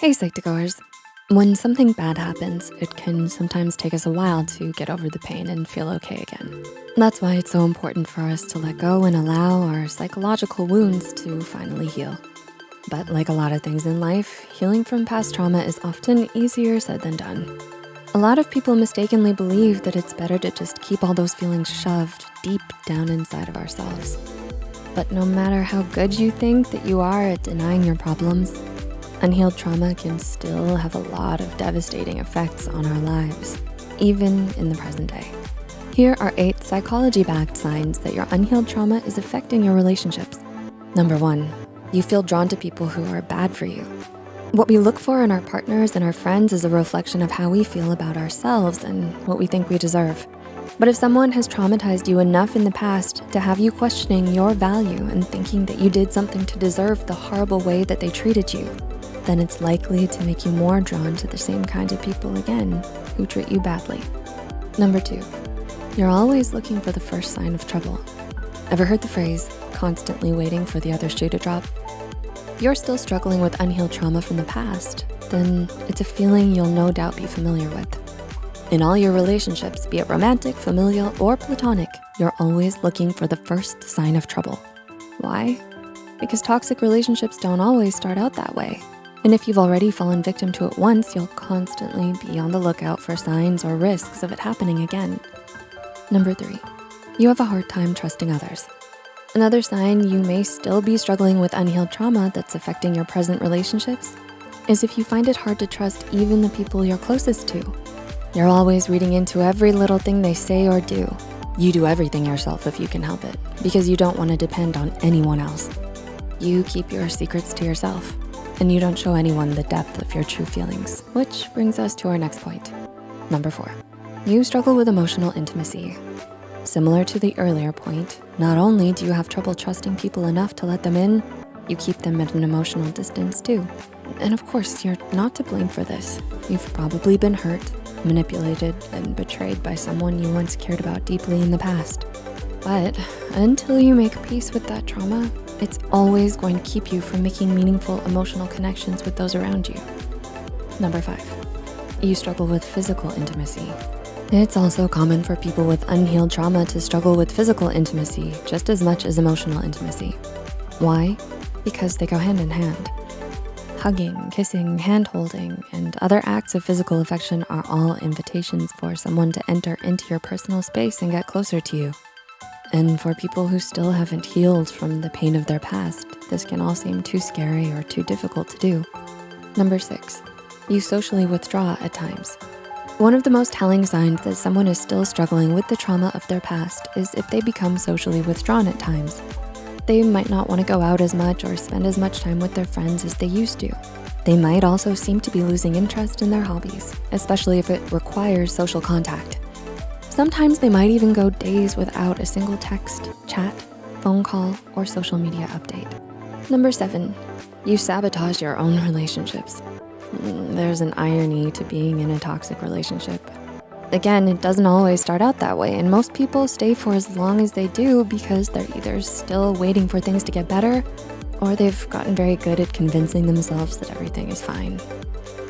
Hey Psych2Goers. When something bad happens, it can sometimes take us a while to get over the pain and feel okay again. That's why it's so important for us to let go and allow our psychological wounds to finally heal. But like a lot of things in life, healing from past trauma is often easier said than done. A lot of people mistakenly believe that it's better to just keep all those feelings shoved deep down inside of ourselves. But no matter how good you think that you are at denying your problems, unhealed trauma can still have a lot of devastating effects on our lives, even in the present day. Here are 8 psychology-backed signs that your unhealed trauma is affecting your relationships. Number 1, you feel drawn to people who are bad for you. What we look for in our partners and our friends is a reflection of how we feel about ourselves and what we think we deserve. But if someone has traumatized you enough in the past to have you questioning your value and thinking that you did something to deserve the horrible way that they treated you, then it's likely to make you more drawn to the same kinds of people again who treat you badly. Number 2, you're always looking for the first sign of trouble. Ever heard the phrase, constantly waiting for the other shoe to drop? If you're still struggling with unhealed trauma from the past, then it's a feeling you'll no doubt be familiar with. In all your relationships, be it romantic, familial, or platonic, you're always looking for the first sign of trouble. Why? Because toxic relationships don't always start out that way. And if you've already fallen victim to it once, you'll constantly be on the lookout for signs or risks of it happening again. Number 3, you have a hard time trusting others. Another sign you may still be struggling with unhealed trauma that's affecting your present relationships is if you find it hard to trust even the people you're closest to. You're always reading into every little thing they say or do. You do everything yourself if you can help it because you don't want to depend on anyone else. You keep your secrets to yourself. And you don't show anyone the depth of your true feelings, which brings us to our next point. Number 4, you struggle with emotional intimacy. Similar to the earlier point, not only do you have trouble trusting people enough to let them in, you keep them at an emotional distance too. And of course, you're not to blame for this. You've probably been hurt, manipulated, and betrayed by someone you once cared about deeply in the past. But until you make peace with that trauma, it's always going to keep you from making meaningful emotional connections with those around you. Number 5, you struggle with physical intimacy. It's also common for people with unhealed trauma to struggle with physical intimacy just as much as emotional intimacy. Why? Because they go hand in hand. Hugging, kissing, hand-holding, and other acts of physical affection are all invitations for someone to enter into your personal space and get closer to you. And for people who still haven't healed from the pain of their past, this can all seem too scary or too difficult to do. Number 6, you socially withdraw at times. One of the most telling signs that someone is still struggling with the trauma of their past is if they become socially withdrawn at times. They might not want to go out as much or spend as much time with their friends as they used to. They might also seem to be losing interest in their hobbies, especially if it requires social contact. Sometimes they might even go days without a single text, chat, phone call, or social media update. Number 7, you sabotage your own relationships. There's an irony to being in a toxic relationship. Again, it doesn't always start out that way, and most people stay for as long as they do because they're either still waiting for things to get better or they've gotten very good at convincing themselves that everything is fine.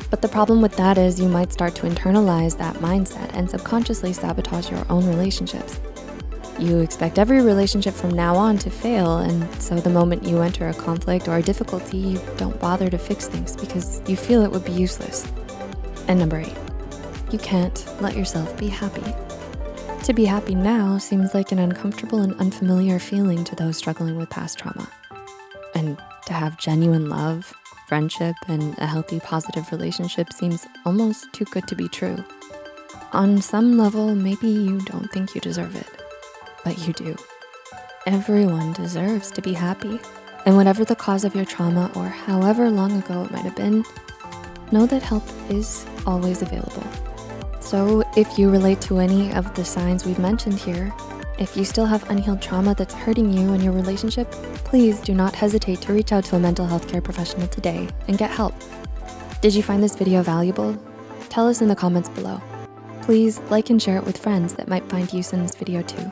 But the problem with that is you might start to internalize that mindset and subconsciously sabotage your own relationships. You expect every relationship from now on to fail, and so the moment you enter a conflict or a difficulty, you don't bother to fix things because you feel it would be useless. And number 8, you can't let yourself be happy. To be happy now seems like an uncomfortable and unfamiliar feeling to those struggling with past trauma. And to have genuine love, friendship, and a healthy, positive relationship seems almost too good to be true. On some level, maybe you don't think you deserve it, but you do. Everyone deserves to be happy. And whatever the cause of your trauma or however long ago it might have been, know that help is always available. So if you relate to any of the signs we've mentioned here, if you still have unhealed trauma that's hurting you in your relationship, please do not hesitate to reach out to a mental health care professional today and get help. Did you find this video valuable? Tell us in the comments below. Please like and share it with friends that might find use in this video too.